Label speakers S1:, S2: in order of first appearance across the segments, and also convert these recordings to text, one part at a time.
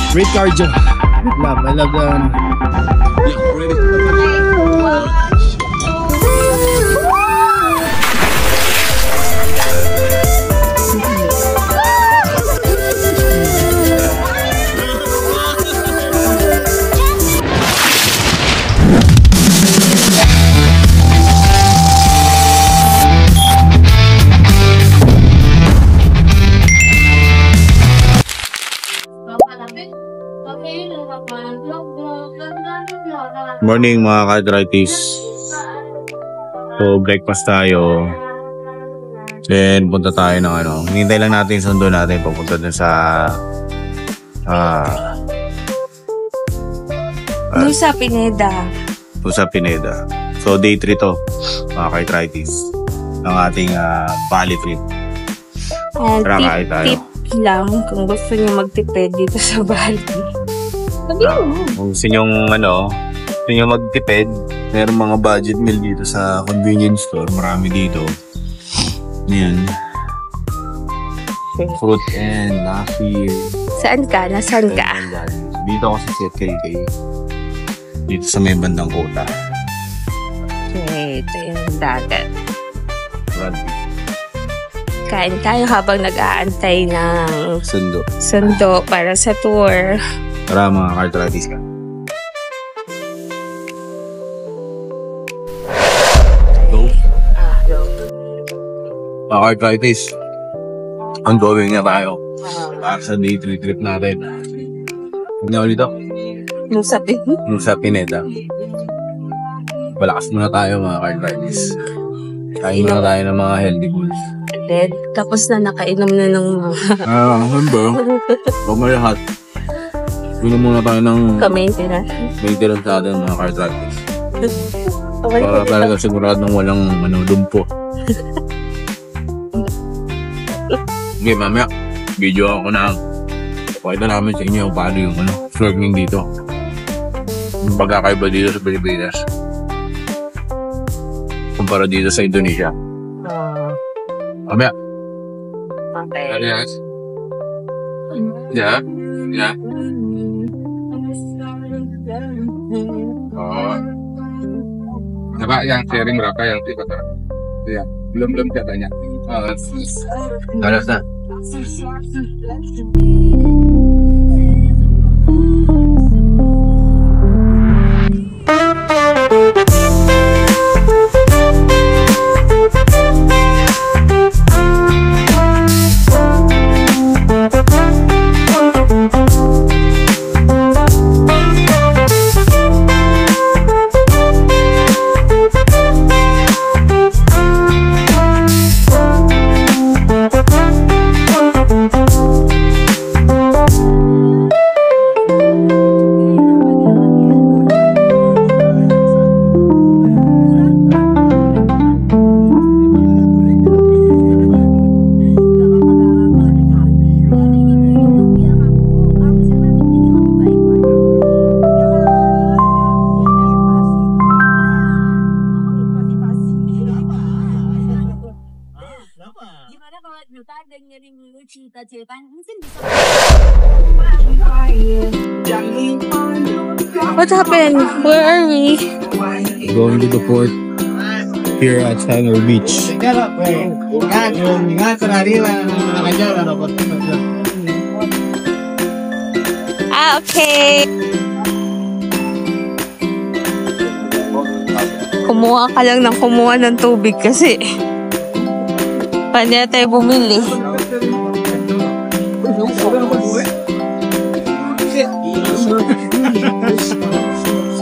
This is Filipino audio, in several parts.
S1: Great cardio. Love. I love morning mga ka-arthritis. So breakfast tayo. Then punta tayo ng hinintay lang natin sundo natin papunta dun sa
S2: Nusa Pineda.
S1: Nusa Pineda. So day 3 to mga ka-arthritis ng ating Bali trip.
S2: Tip lang kung gusto niyo magtipid dito sa Bali.
S1: Kung gusto nyo magtipid, meron mga budget meal dito sa convenience store. Marami dito. Ayan. Fruit and nasi.
S2: Saan ka? Nasaan ka?
S1: Dito ako sa ZKK. Dito sa may bandang kota.
S2: Okay, ito yung dagat.
S1: Rugby.
S2: Kain tayo habang nag-aantay ng sundo para sa tour.
S1: Tara mga ka-arthritis ka. Mga ka-arthritis, ongoing na tayo para sa day 3 trip natin. Huwag na ulit ako. Nusa Pineda. Balakas muna tayo mga ka-arthritis. Kain na tayo ng mga healthy foods.
S2: Tapos na nakainom na ng mga...
S1: Huwag mo lahat. Inom muna tayo ng... maintenance sa atin mga ka-arthritis. Para talaga siguradong walang lumpo. Okay, mamaya, video ako na pakita namin sa inyo paano yung snorkeling dito. Yung pagkakaiba dito sa Pilipinas kumpara dito sa Indonesia. Mamaya.
S2: Okay.
S1: Yes. Yeah. Diba, yang sharing berapa yang tipe tuh? Iya, belum katanya. Ganas na.
S2: What happened? Where are we?
S1: Going to the port here at Hanger Beach.
S2: Okay. Kumuha ka lang ng kumuha ng tubig kasi paano tayo bumili?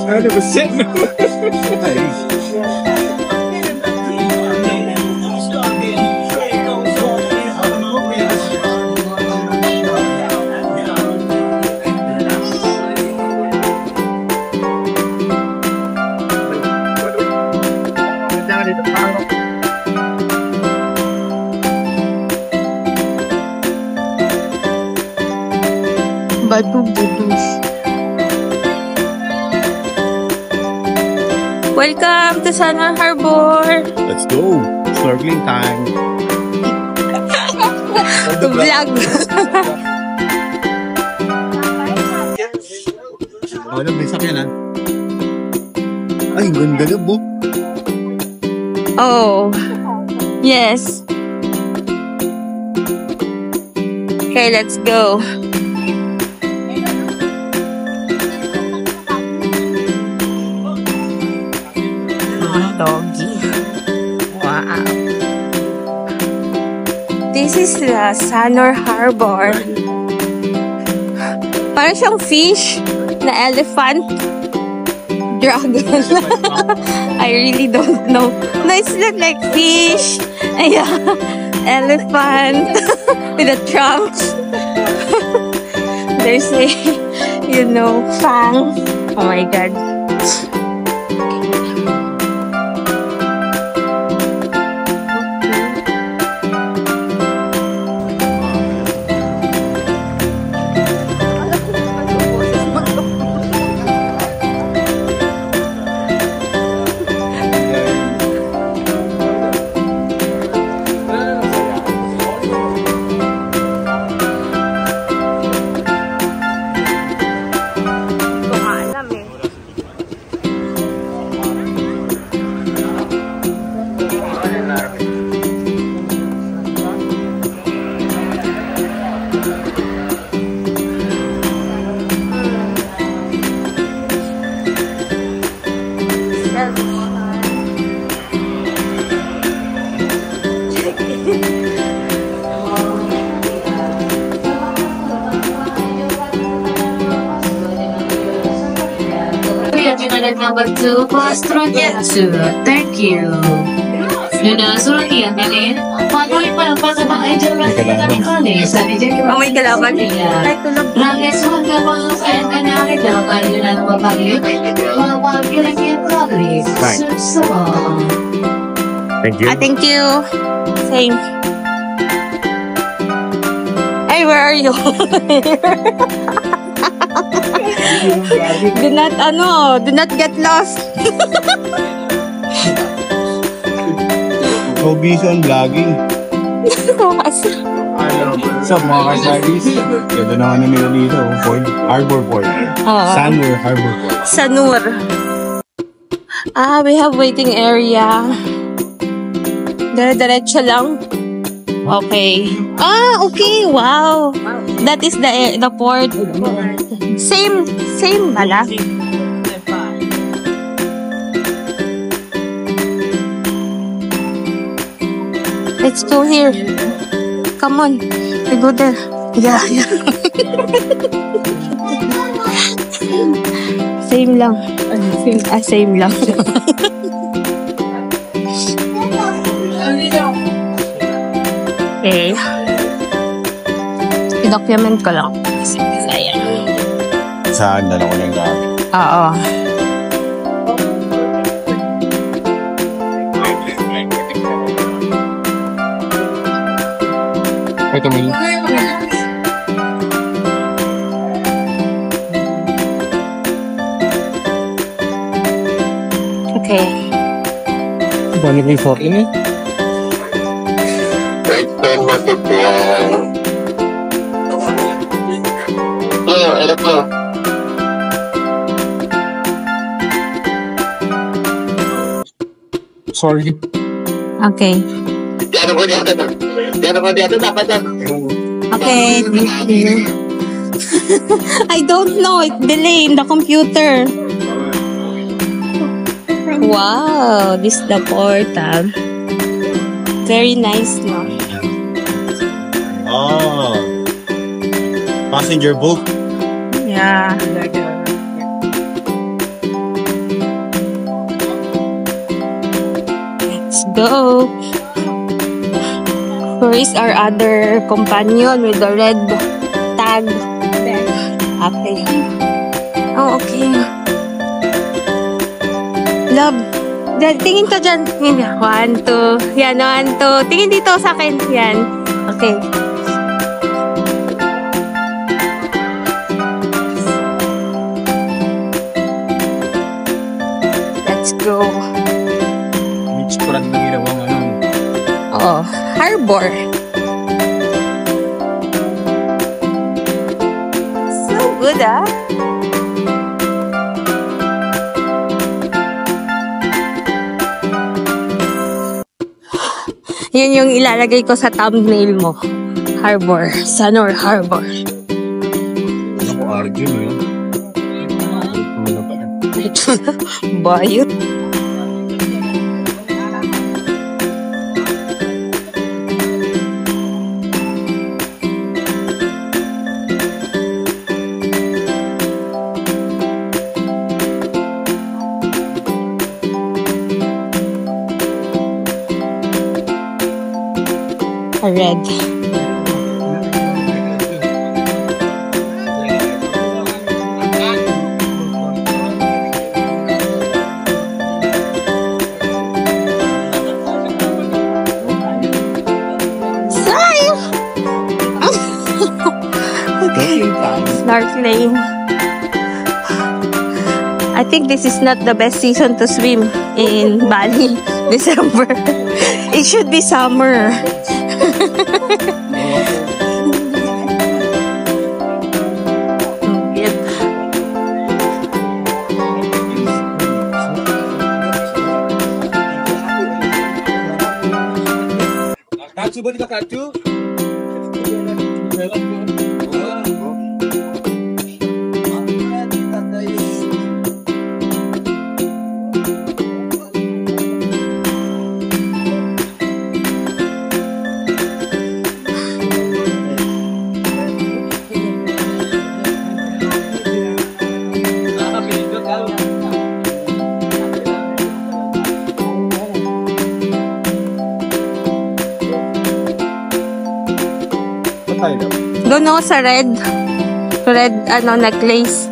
S1: Ano ba siya?
S2: Batu-butus. Welcome to Sanur Harbor.
S1: Let's go. Snorkeling time.
S2: Vlog.
S1: Ano, may sakyan ah. Ay, ganda na po.
S2: Oh. Yes. Okay, let's go. Doggy. Wow. This is the Sanur Harbor. Parang siyang fish na elephant. Dragon. I really don't know. No, it's not like fish. Yeah. Elephant with a trunk. There's a, fang. Oh my god.
S3: Number 2 for Australia 2. Thank you. Australia galing. Patuloy pa lang sa mga eject ng kani sa eject.
S2: Oh, may kalaban. Ay, tulog.
S3: Rangis mo ka mga fan ka na rin daw kayo na mapagyo. Mapagyo yung progress. So,
S1: Thank you.
S2: Thank you. Same. Hey, where are you? Do not get lost.
S1: So busy on vlogging. What's up mga ka-studies? Ganda na ano nila dito. Harbor Port. Sanur Harbor Port.
S2: Sanur. We have waiting area. Dire-diretso lang. Okay. Okay. Wow. That is the port. Same bala. Let's go here. Come on. We go there. Yeah. Same lang. Same lang. Okay. I-document ko lang.
S1: Saan? Dala ko lang gamit.
S2: Oo.
S1: Ito may...
S2: Okay.
S1: Paano ko yung 14 eh? Sorry.
S2: Okay. Okay, thank you. I don't know. It's delay in the computer. Wow, this is the portal. Very nice, no?
S1: Oh. Passenger book.
S2: Yeah. Let's go. Where is our other companion with the red tag? Okay. Oh, okay. Love. Tingin ka dyan. 1, 2. Yan, 1, 2. Tingin dito sa akin. Yan. Okay. Let's go.
S1: Beach ko lang na ginawang ano.
S2: Oh, harbor. So good, ah. Yun yung ilalagay ko sa thumbnail mo. Harbor. Sanur Harbor.
S1: Ako, Arjun yun.
S2: Ito na. Bayot. Red. Snorkeling. I think this is not the best season to swim in Bali. December. It should be summer.
S1: Kacu ba dito, kacu?
S2: Doon ako sa red necklace.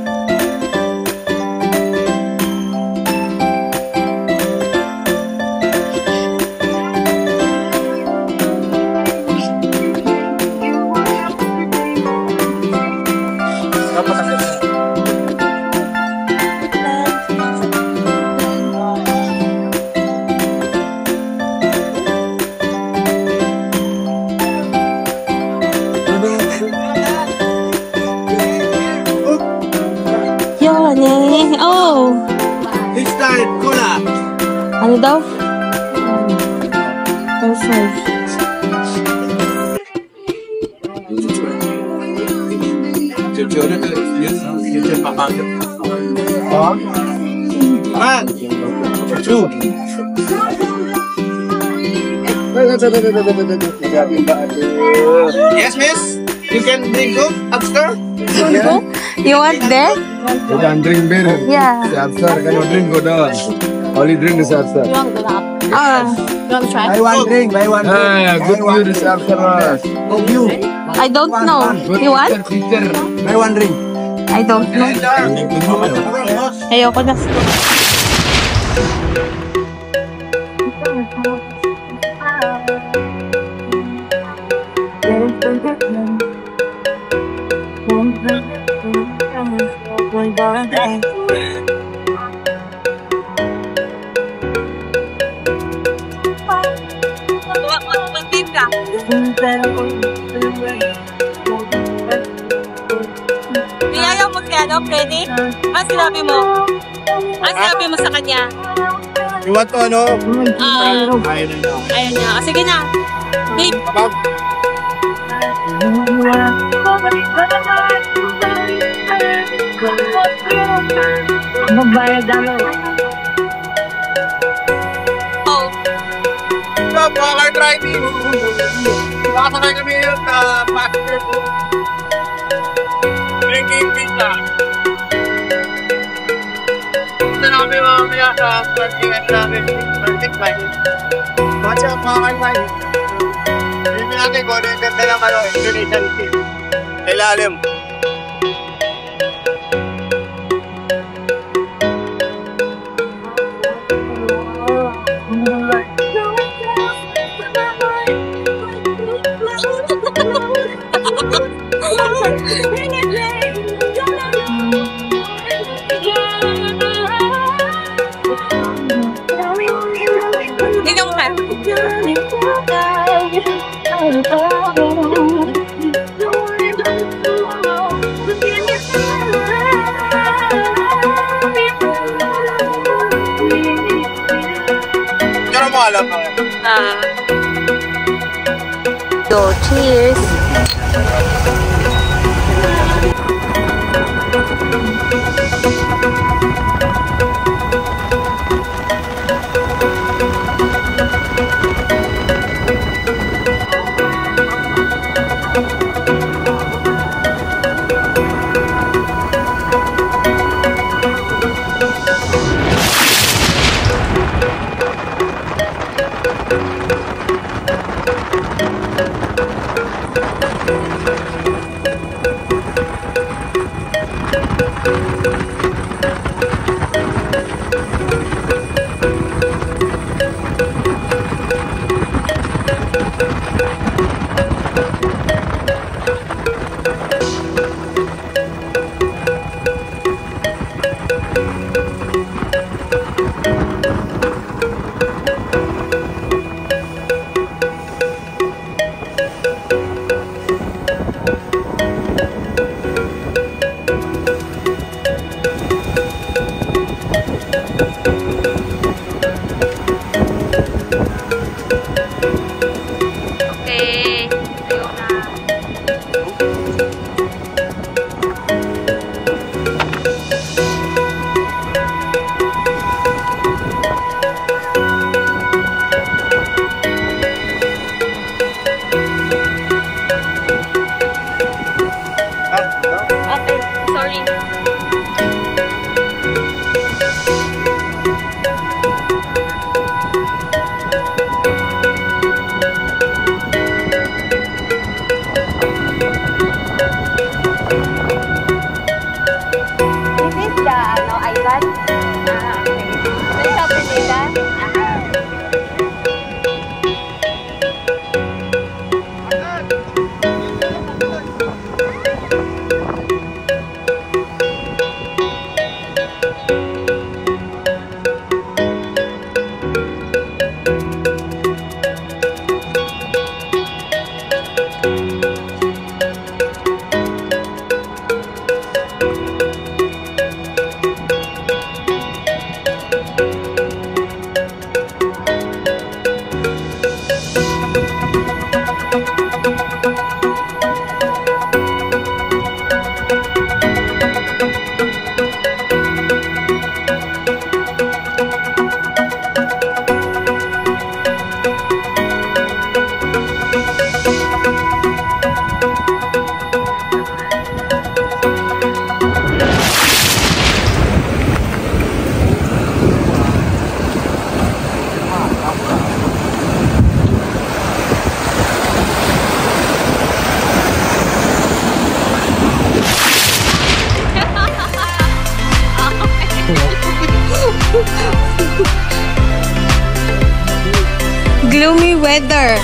S2: Yan eh. Oh.
S1: This time, cola.
S2: Ano daw? Perfect.
S1: Yes, miss. You can drink coke upstairs.
S2: You want that?
S4: You can drink beer.
S2: Yeah.
S4: Upstairs, can you drink go down? Only drink is upstairs.
S2: You want to try?
S4: Buy one drink. Good beer is upstairs.
S2: I don't know. You want?
S4: Buy one drink.
S2: I don't know. Ayoko na. Ayaw mo kaya, Freddy? Ano sinabi mo? Ano sinabi mo sa kanya?
S1: You want to ano?
S2: Ayun na. O, sige na. Babe.
S3: Magbayad namin.
S2: Oh.
S1: Stop, mga driving. Nakasakay kami yung passenger po. Drinking pizza. Ito na kami mamaya sa parkingan namin. Parking line. Watch out, mga driving. Hindi natin kung ano yung ganda ng Indonesian team. Ilalim. Pero mo alam mo.
S2: go. Cheers! Gloomy weather.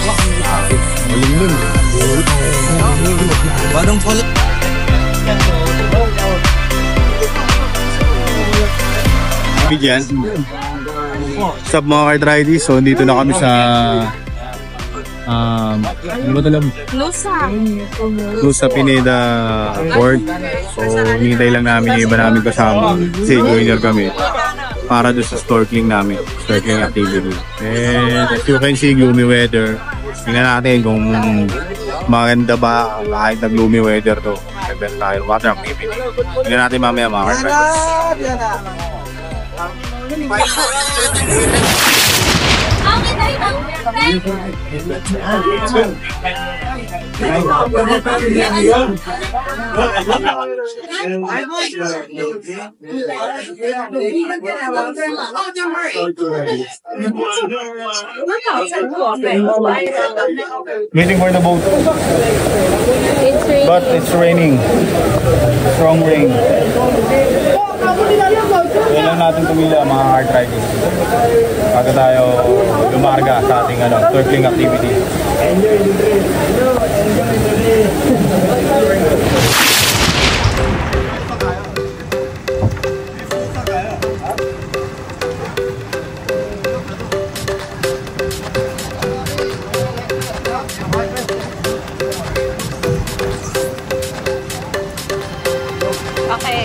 S1: Bigyan. What's up mga ka-Tridies? So dito na kami sa ano ba talam? Nusa Pineda Port. So hinihintay lang namin yung iba namin kasama. Kasi joiner kami para doon sa snorkeling namin. Snorkeling activity. And as you can see, gloomy weather. Tingnan natin kung maganda ba kahit na gloomy weather to. Event tayo, water activity. Tingnan natin mamaya mga ka-Tridies. Waiting for the boat. But it's raining. Strong rain. Kailan natin tumila mga ka-Tridies bago tayo lumarga sa ating snorkeling activity.
S2: Okay.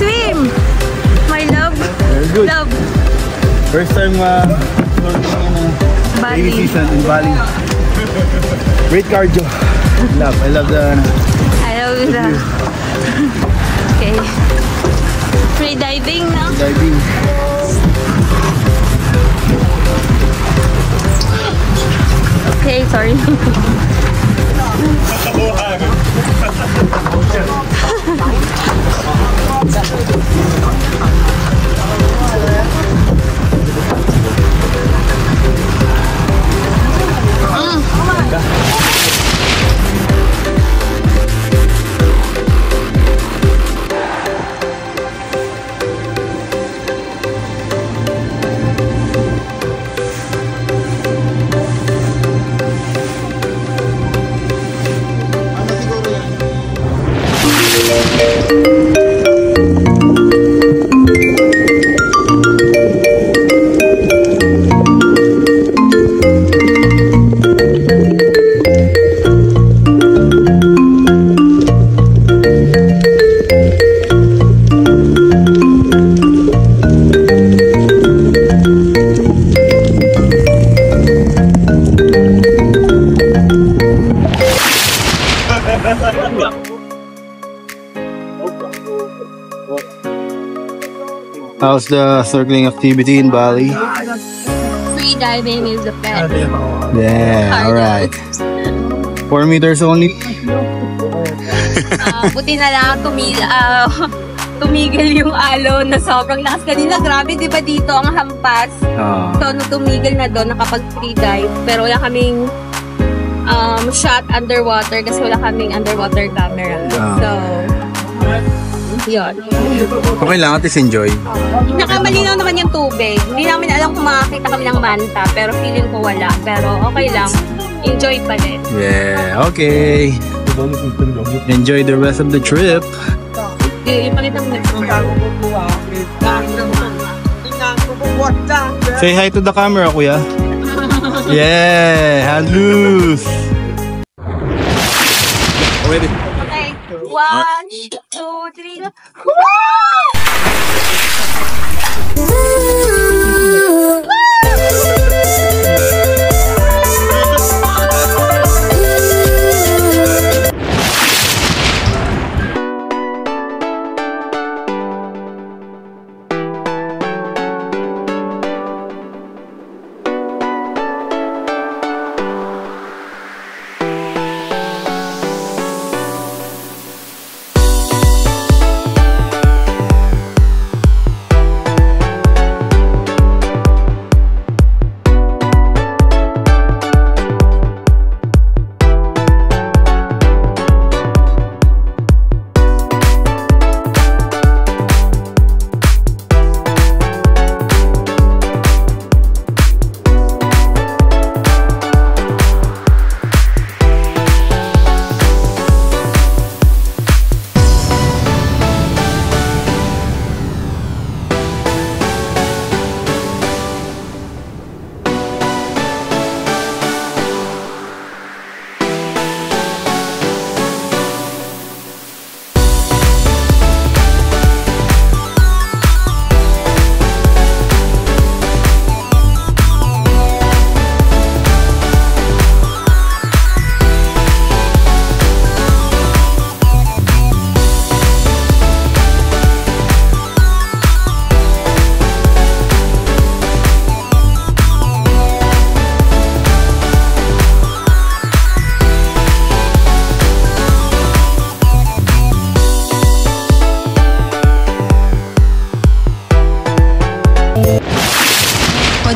S2: swim. My love.
S4: Very good.
S2: Love.
S4: First time
S2: Bali.
S4: rainy season in Bali. Great cardio. I love the
S2: I love the... Okay. Free diving na.
S4: diving.
S2: Okay, sorry.
S4: How's the snorkeling activity in Bali?
S2: Free diving is the best.
S4: Yeah, alright. 4 meters only?
S2: Buti na lang tumigil yung alon na sobrang lakas kanina. Grabe, di ba dito ang hampas? So, nung tumigil na doon, nakapag-free dive. Pero wala kaming shot underwater kasi wala kaming underwater camera. So, yun.
S4: Okay lang, at least enjoy.
S2: Nakamalinaw naman yung tubig. Hindi namin alam kung makakita kami ng manta, pero feeling ko wala. Pero okay lang. Enjoy pa din.
S4: Yeah, okay. Enjoy the rest of the trip.
S2: Ipakita mo na.
S4: Say hi to the camera, kuya. Yeah, hand loose. Ready?
S2: Okay. 1, 2, 3, go.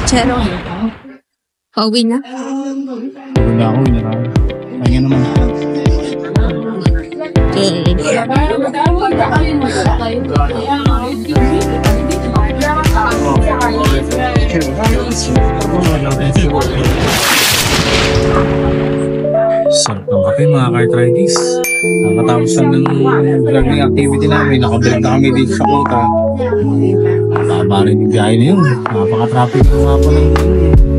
S2: Chero. Pauwi na.
S4: Wala ako, inararo. Kaya naman. Sarap ng kape mga kartridis. Nakatapos lang ng vlogging activity namin. Nakablog na kami dito sa Kota. Baba rin yung biyahe na yun. Napaka-traffic ng mga po ng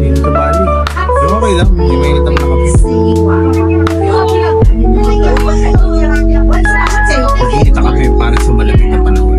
S4: dito sa Bali. Pero okay lang, hindi mainit ang nakape. Hindi kita kape para sa malamig na panahon.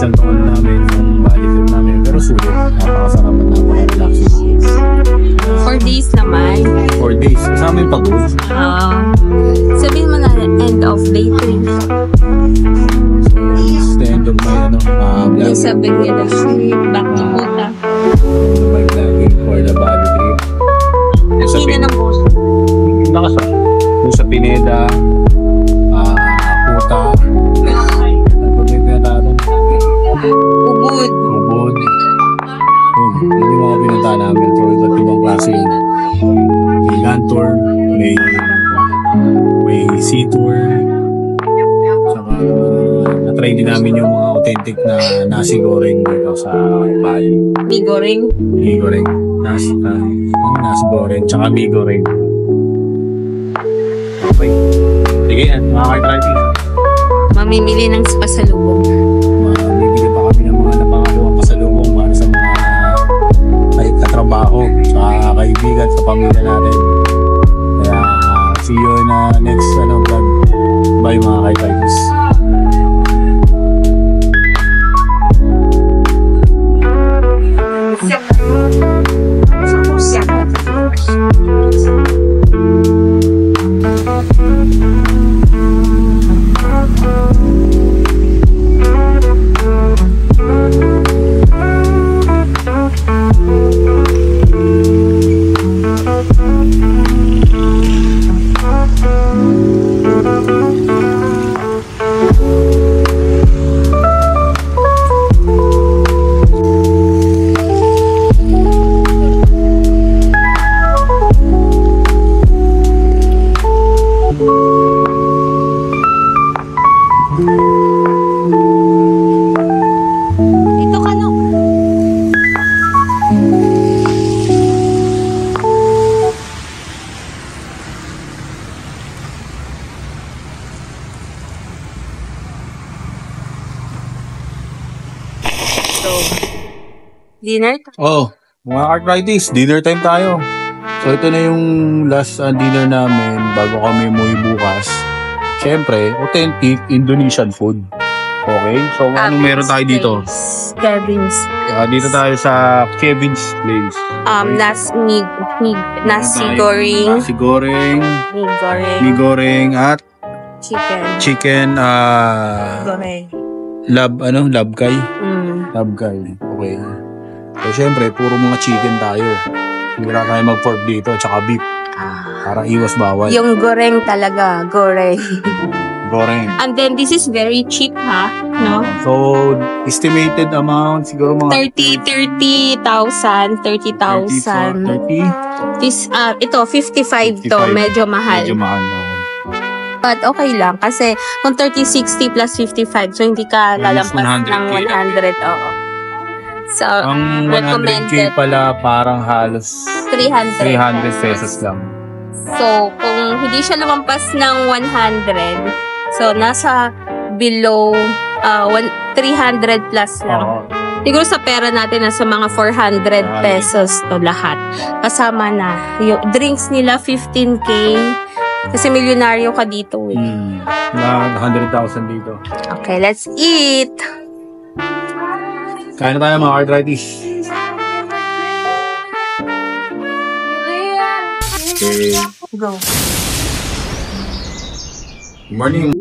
S4: lang itong ano namin, yung bali trip namin. Pero sulit, napakasarap at napaka-relaxing.
S2: 4 days naman.
S4: 4 days, kasama yung pagod.
S2: Sabihin mo na end of day 3.
S4: It's the end of my vlog.
S2: Yung sabi nila, back to Kuta.
S4: My vlogging for the Bali trip.
S2: Sino ng puso?
S4: Nakasa. Yung sa Pineda, Kuta,
S2: Ubud.
S4: Ubod. Yun yung mga pinunta namin. So, iba't ibang klase yun. May land tour, may sea tour. Saka, na-try din namin yung mga authentic na nasi goreng dito sa Bali.
S2: Mi goreng.
S4: Mi goreng. Nasi goreng, tsaka mi goreng. Okay. Sige yan, mga ka-traffic.
S2: Mamimili ng pasalubong.
S4: Bibili pa kami ng mga napangaluang pasalubong para sa mga katrabaho, sa kaibigan, sa pamilya natin. Kaya, see you in next vlog. Bye mga ka-traffic.
S2: Dito ka no. So, dinner time.
S4: Oh, mga arthritis, dinner time tayo. So ito na yung last dinner namin bago kami umuwi bukas. Siyempre, authentic Indonesian food. Okay? So anong meron tayo dito?
S2: Kevin's.
S4: Dito tayo sa Kevin's Place.
S2: Nasi goreng.
S4: Nasi goreng,
S2: Mi goreng.
S4: mi goreng at
S2: Chicken.
S4: chicken
S2: Goreng.
S4: labkay.
S2: Mm.
S4: Labkay. Okay. So syempre, puro mga chicken tayo. Hindi na tayo mag-pork dito, tsaka beef. Para iwas bawal.
S2: Yung goreng talaga. Goreng.
S4: Goreng.
S2: And then, this is very cheap, ha? No?
S4: So, estimated amount, siguro mga
S2: 30,000. 30,000.
S4: 30.
S2: This, ito, 55 to.
S4: 55.
S2: Medyo mahal.
S4: Medyo mahal. No?
S2: But okay lang. Kasi, kung 30, 60 plus 55, so hindi ka
S4: Minus
S2: lalampas
S4: 100K
S2: ng 100. Oo. So,
S4: Ang 100K
S2: recommended
S4: pala parang halos
S2: 300
S4: pesos lang.
S2: So, kung hindi siya lumampas ng 100, so, nasa below 300 plus lang.
S4: Oo.
S2: Siguro sa pera natin, nasa mga 400 pesos to lahat. Kasama na. Yung drinks nila, 15K. Kasi milyonaryo ka dito. Eh.
S4: Na 100,000 dito.
S2: Okay, let's eat!
S4: Kain na tayo mga arthritis. Okay.
S2: Go.
S4: Good morning.